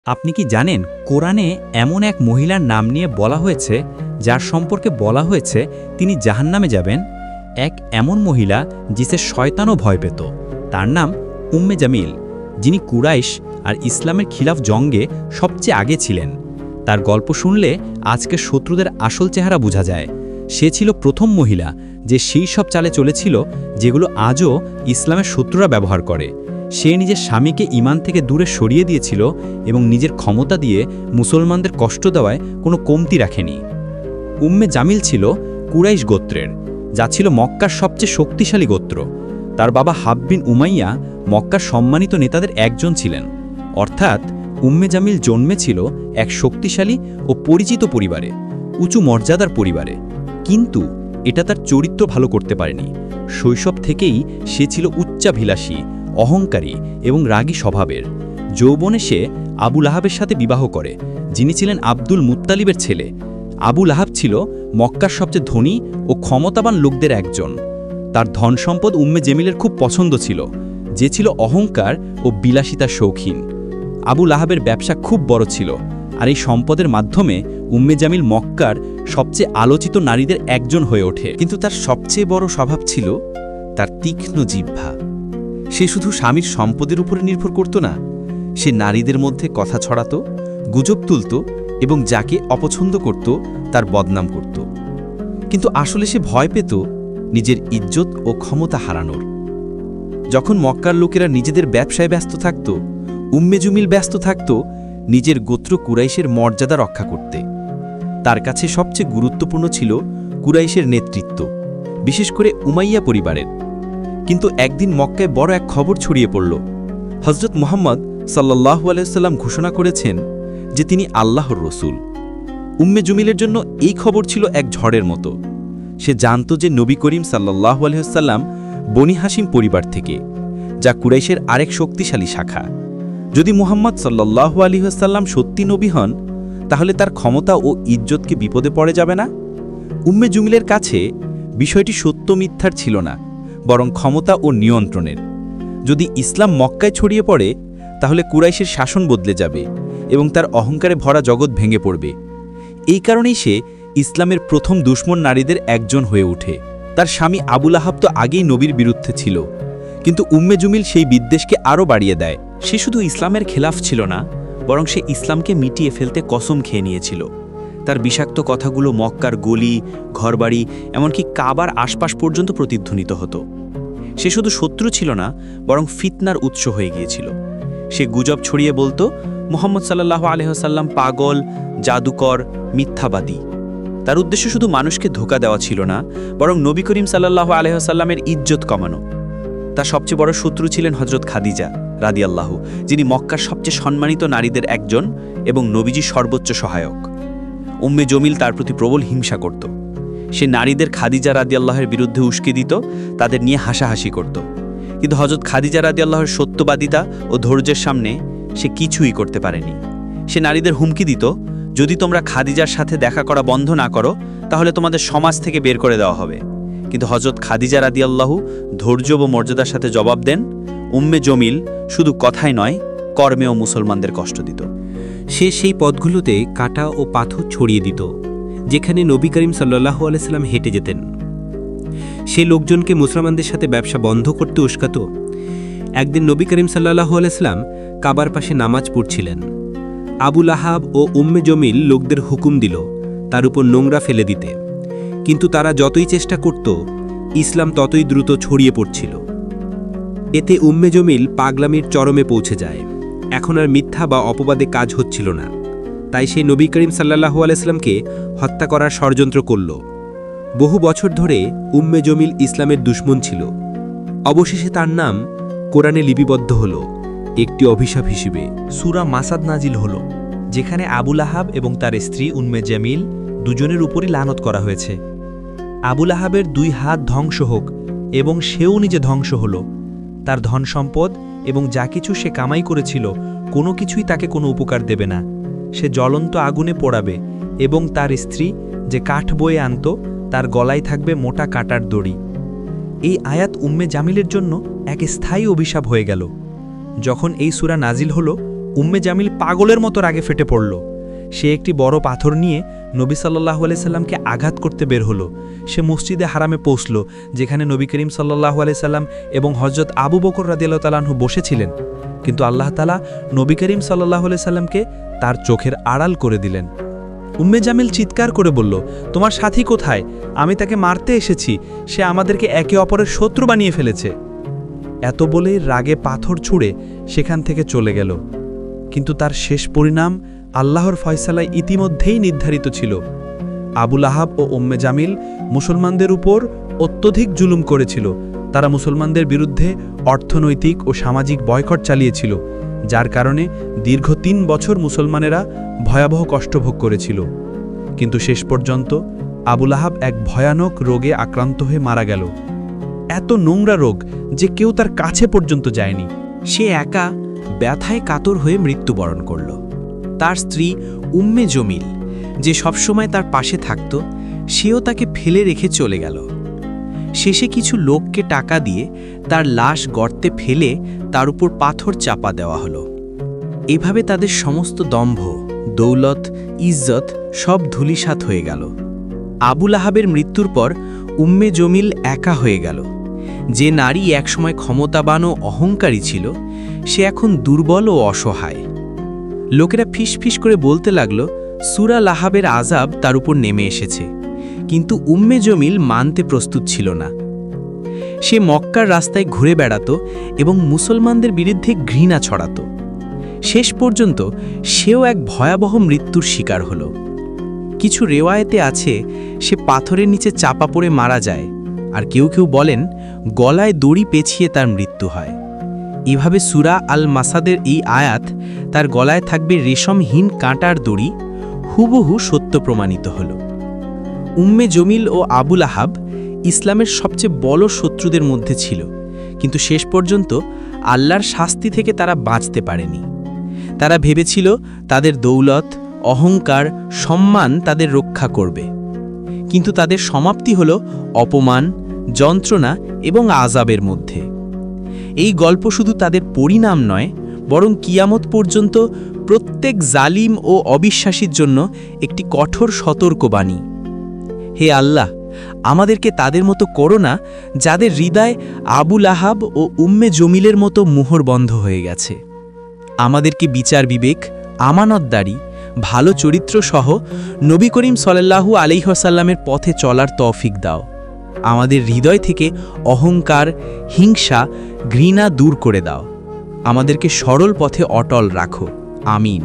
আপনি কি জানেন কোরআনে এমন এক মহিলার নাম নিয়ে বলা হয়েছে যার সম্পর্কে বলা হয়েছে তিনি জাহান্নামে যাবেন। এক এমন মহিলা যিসে শয়তানও ভয় পেত। তার নাম উম্মে জামিল, যিনি কুরাইশ আর ইসলামের খিলাফ জঙ্গে সবচেয়ে আগে ছিলেন। তার গল্প শুনলে আজকে শত্রুদের আসল চেহারা বোঝা যায়। সে ছিল প্রথম মহিলা যে সেই সব চালে চলেছিল যেগুলো আজও ইসলামের শত্রুরা ব্যবহার করে। সে নিজের স্বামীকে ঈমান থেকে দূরে সরিয়ে দিয়েছিল এবং নিজের ক্ষমতা দিয়ে মুসলমানদের কষ্ট দেওয়ায় কোনো কমতি রাখেনি। উম্মে জামিল ছিল কুরাইশ গোত্রের, যা ছিল মক্কার সবচেয়ে শক্তিশালী গোত্র। তার বাবা হাব বিন উমাইয়া মক্কার সম্মানিত নেতাদের একজন ছিলেন। অর্থাৎ উম্মে জামিল জন্মেছিল এক শক্তিশালী ও পরিচিত পরিবারে, উঁচু মর্যাদার পরিবারে। কিন্তু এটা তার চরিত্র ভালো করতে পারেনি। শৈশব থেকেই সে ছিল উচ্চাভিলাষী, অহংকারী এবং রাগী স্বভাবের। যৌবনে সে আবু লাহাবের সাথে বিবাহ করে, যিনি ছিলেন আব্দুল মুত্তালিবের ছেলে। আবু লাহাব ছিল মক্কার সবচেয়ে ধনী ও ক্ষমতাবান লোকদের একজন। তার ধন সম্পদ উম্মে জামিলের খুব পছন্দ ছিল, যে ছিল অহংকার ও বিলাসিতার শৌখিন। আবু লাহাবের ব্যবসা খুব বড় ছিল, আর এই সম্পদের মাধ্যমে উম্মে জামিল মক্কার সবচেয়ে আলোচিত নারীদের একজন হয়ে ওঠে। কিন্তু তার সবচেয়ে বড় স্বভাব ছিল তার তীক্ষ্ণ জিহ্বা। সে শুধু স্বামীর সম্পদের উপরে নির্ভর করত না, সে নারীদের মধ্যে কথা ছড়াত, গুজব তুলত এবং যাকে অপছন্দ করত তার বদনাম করত। কিন্তু আসলে সে ভয় পেত নিজের ইজ্জত ও ক্ষমতা হারানোর। যখন মক্কার লোকেরা নিজেদের ব্যবসায় ব্যস্ত থাকত, উম্মে জামিল ব্যস্ত থাকত নিজের গোত্র কুরাইশের মর্যাদা রক্ষা করতে। তার কাছে সবচেয়ে গুরুত্বপূর্ণ ছিল কুরাইশের নেতৃত্ব, বিশেষ করে উমাইয়া পরিবারের। কিন্তু একদিন মক্কায় বড় এক খবর ছড়িয়ে পড়ল। হযরত মুহাম্মদ সাল্লাল্লাহু আলাইহি ওয়াসাল্লাম ঘোষণা করেছেন যে তিনি আল্লাহর রসূল। উম্মে জামিলের জন্য এই খবর ছিল এক ঝড়ের মতো। সে জানত যে নবী করিম সাল্লাল্লাহু আলাইহি ওয়াসাল্লাম বনি হাশিম পরিবার থেকে, যা কুরাইশের আরেক শক্তিশালী শাখা। যদি মুহাম্মদ সাল্লাল্লাহু আলাইহি ওয়াসাল্লাম সত্যি নবী হন, তাহলে তার ক্ষমতা ও ইজ্জত কি বিপদে পড়ে যাবে না? উম্মে জামিলের কাছে বিষয়টি সত্য মিথ্যার ছিল না, বরং ক্ষমতা ও নিয়ন্ত্রণের। যদি ইসলাম মক্কায় ছড়িয়ে পড়ে, তাহলে কুরাইশের শাসন বদলে যাবে এবং তার অহংকারে ভরা জগৎ ভেঙে পড়বে। এই কারণেই সে ইসলামের প্রথম দুশমন নারীদের একজন হয়ে ওঠে। তার স্বামী আবু লাহাব তো আগেই নবীর বিরুদ্ধে ছিল, কিন্তু উম্মে জামিল সেই বিদ্বেষকে আরও বাড়িয়ে দেয়। সে শুধু ইসলামের খেলাফ ছিল না, বরং সে ইসলামকে মিটিয়ে ফেলতে কসম খেয়ে নিয়েছিল। তার বিষাক্ত কথাগুলো মক্কার গলি, ঘরবাড়ি, এমনকি কাবার আশপাশ পর্যন্ত প্রতিধ্বনিত হতো। সে শুধু শত্রু ছিল না, বরং ফিতনার উৎস হয়ে গিয়েছিল। সে গুজব ছড়িয়ে বলতো মুহাম্মদ সাল্লাল্লাহু আলাইহি ওয়াসাল্লাম পাগল, জাদুকর, মিথ্যাবাদী। তার উদ্দেশ্য শুধু মানুষকে ধোঁকা দেওয়া ছিল না, বরং নবী করিম সাল্লাল্লাহু আলাইহি ওয়াসাল্লামের ইজ্জত কমানো। তার সবচেয়ে বড় শত্রু ছিলেন হযরত খাদিজা রাদিয়াল্লাহু, যিনি মক্কার সবচেয়ে সম্মানিত নারীদের একজন এবং নবীজির সর্বোচ্চ সহায়ক। উম্মে জামিল তার প্রতি প্রবল হিংসা করত। সে নারীদের খাদিজা রাদিয়াল্লাহের বিরুদ্ধে উস্কে দিত, তাদের নিয়ে হাসাহাসি করত। কিন্তু হযরত খাদিজা রাদিয়াল্লাহের সত্যবাদিতা ও ধৈর্যের সামনে সে কিছুই করতে পারেনি। সে নারীদের হুমকি দিত, যদি তোমরা খাদিজার সাথে দেখা করা বন্ধ না করো, তাহলে তোমাদের সমাজ থেকে বের করে দেওয়া হবে। কিন্তু হযরত খাদিজা রাদিয়াল্লাহু ধৈর্য ও মর্যাদার সাথে জবাব দেন। উম্মে জামিল শুধু কথাই নয়, কর্মেও মুসলমানদের কষ্ট দিত। সে সেই পথগুলোতে কাঁটা ও পাথর ছড়িয়ে দিত, যেখানে নবী করিম সাল্লাল্লাহু আলাইহি ওয়াসাল্লাম হেঁটে যেতেন। সে লোকজনকে মুসলমানদের সাথে ব্যবসা বন্ধ করতে উস্কাত। একদিন নবী করিম সাল্লাল্লাহু আলাইহি ওয়াসাল্লাম কাবার পাশে নামাজ পড়ছিলেন। আবু লাহাব ও উম্মে জামিল লোকদের হুকুম দিল তার উপর নোংরা ফেলে দিতে, কিন্তু তারা যতই চেষ্টা করত, ইসলাম ততই দ্রুত ছড়িয়ে পড়ছিল। এতে উম্মে জামিল পাগলামির চরমে পৌঁছে যায়। এখন আর মিথ্যা বা অপবাদে কাজ হচ্ছিল না, তাই সে নবী করিম সাল্লাল্লাহু আলাইহি ওয়াসাল্লামকে হত্যা করার ষড়যন্ত্র করল। বহু বছর ধরে উম্মে জামিল ইসলামের দুশমন ছিল। অবশেষে তার নাম কোরআনে লিপিবদ্ধ হল একটি অভিশাপ হিসেবে। সূরা মাসাদ নাজিল হল, যেখানে আবু লাহাব এবং তার স্ত্রী উম্মে জামিল দুজনের উপরই লানত করা হয়েছে। আবু লাহাবের 2 হাত ধ্বংস হোক এবং সেও নিজে ধ্বংস হল। তার ধন সম্পদ এবং যা কিছু সে কামাই করেছিল, কোনো কিছুই তাকে কোনো উপকার দেবে না। সে জ্বলন্ত আগুনে পোড়াবে এবং তার স্ত্রী যে কাঠ বয়ে আনত, তার গলায় থাকবে মোটা কাটার দড়ি। এই আয়াত উম্মে জামিলের জন্য এক স্থায়ী অভিশাপ হয়ে গেল। যখন এই সূরা নাজিল হল, উম্মে জামিল পাগলের মতো রাগে ফেটে পড়ল। সে একটি বড় পাথর নিয়ে নবী সাল্লাল্লাহু আলাইহি সাল্লামকে আঘাত করতে বের হলো। সে মসজিদে হারামে পৌঁছল, যেখানে নবী করিম সাল্লাল্লাহু আলাইহি সাল্লাম এবং হযরত আবু বকর রাদিয়াল্লাহু তাআলা আনহু বসেছিলেন। কিন্তু আল্লাহ তাআলা নবী করিম সাল্লাল্লাহু আলাইহি সাল্লামকে তার চোখের আড়াল করে দিলেন। উম্মে জামিল চিৎকার করে বলল, তোমার সাথী কোথায়? আমি তাকে মারতে এসেছি, সে আমাদেরকে একে অপরের শত্রু বানিয়ে ফেলেছে। এত বলেই রাগে পাথর ছুঁড়ে সেখান থেকে চলে গেল। কিন্তু তার শেষ পরিণাম আল্লাহর ফয়সালায় ইতিমধ্যেই নির্ধারিত ছিল। আবু লাহাব ও উম্মে জামিল মুসলমানদের উপর অত্যধিক জুলুম করেছিল। তারা মুসলমানদের বিরুদ্ধে অর্থনৈতিক ও সামাজিক বয়কট চালিয়েছিল, যার কারণে দীর্ঘ ৩ বছর মুসলমানেরা ভয়াবহ কষ্ট ভোগ করেছিল। কিন্তু শেষ পর্যন্ত আবু লাহাব এক ভয়ানক রোগে আক্রান্ত হয়ে মারা গেল। এত নোংরা রোগ যে কেউ তার কাছে পর্যন্ত যায়নি। সে একা ব্যথায় কাতর হয়ে মৃত্যুবরণ করল। তার স্ত্রী উম্মে জমিল, যে সবসময় তার পাশে থাকত, সেও তাকে ফেলে রেখে চলে গেল। শেষে কিছু লোককে টাকা দিয়ে তার লাশ গর্তে ফেলে তার উপর পাথর চাপা দেওয়া হলো। এভাবে তাদের সমস্ত দম্ভ, দৌলত, ইজ্জত সব ধূলিসাৎ হয়ে গেল। আবু লাহাবের মৃত্যুর পর উম্মে জমিল একা হয়ে গেল। যে নারী একসময় ক্ষমতাবান ও অহংকারী ছিল, সে এখন দুর্বল ও অসহায়। লোকেরা ফিসফিস করে বলতে লাগল, সূরা লাহাবের আযাব তার উপর নেমে এসেছে। কিন্তু উম্মে জমিল মানতে প্রস্তুত ছিল না। সে মক্কার রাস্তায় ঘুরে বেড়াত এবং মুসলমানদের বিরুদ্ধে ঘৃণা ছড়াত। শেষ পর্যন্ত সেও এক ভয়াবহ মৃত্যুর শিকার হল। কিছু রেওয়ায়েতে আছে সে পাথরের নিচে চাপা পড়ে মারা যায়, আর কেউ কেউ বলেন গলায় দড়ি পেঁচিয়ে তার মৃত্যু হয়। এভাবে সূরা আল মাসাদের এই আয়াত, তার গলায় থাকবে রেশমহীন কাঁটার দড়ি, হুবহু সত্য প্রমাণিত হল। উম্মে জমিল ও আবু লাহাব ইসলামের সবচেয়ে বড় শত্রুদের মধ্যে ছিল, কিন্তু শেষ পর্যন্ত আল্লাহর শাস্তি থেকে তারা বাঁচতে পারেনি। তারা ভেবেছিল তাদের দৌলত, অহংকার, সম্মান তাদের রক্ষা করবে, কিন্তু তাদের সমাপ্তি হল অপমান, যন্ত্রণা এবং আযাবের মধ্যে। এই গল্প শুধু তাদের পরিণাম নয়, বরং কিয়ামত পর্যন্ত প্রত্যেক জালিম ও অবিশ্বাসীর জন্য একটি কঠোর সতর্কবাণী। হে আল্লাহ, আমাদেরকে তাদের মতো করো না যাদের হৃদয় আবু লাহাব ও উম্মে জমিলের মতো মোহরবন্ধ হয়ে গেছে। আমাদেরকে বিচার বিবেক, আমানতদারি, ভালো চরিত্র সহ নবী করিম সাল্লাল্লাহু আলাইহি ওয়াসাল্লামের পথে চলার তৌফিক দাও। আমাদের হৃদয় থেকে অহংকার, হিংসা, ঘৃণা দূর করে দাও। আমাদেরকে সরল পথে অটল রাখো। আমিন।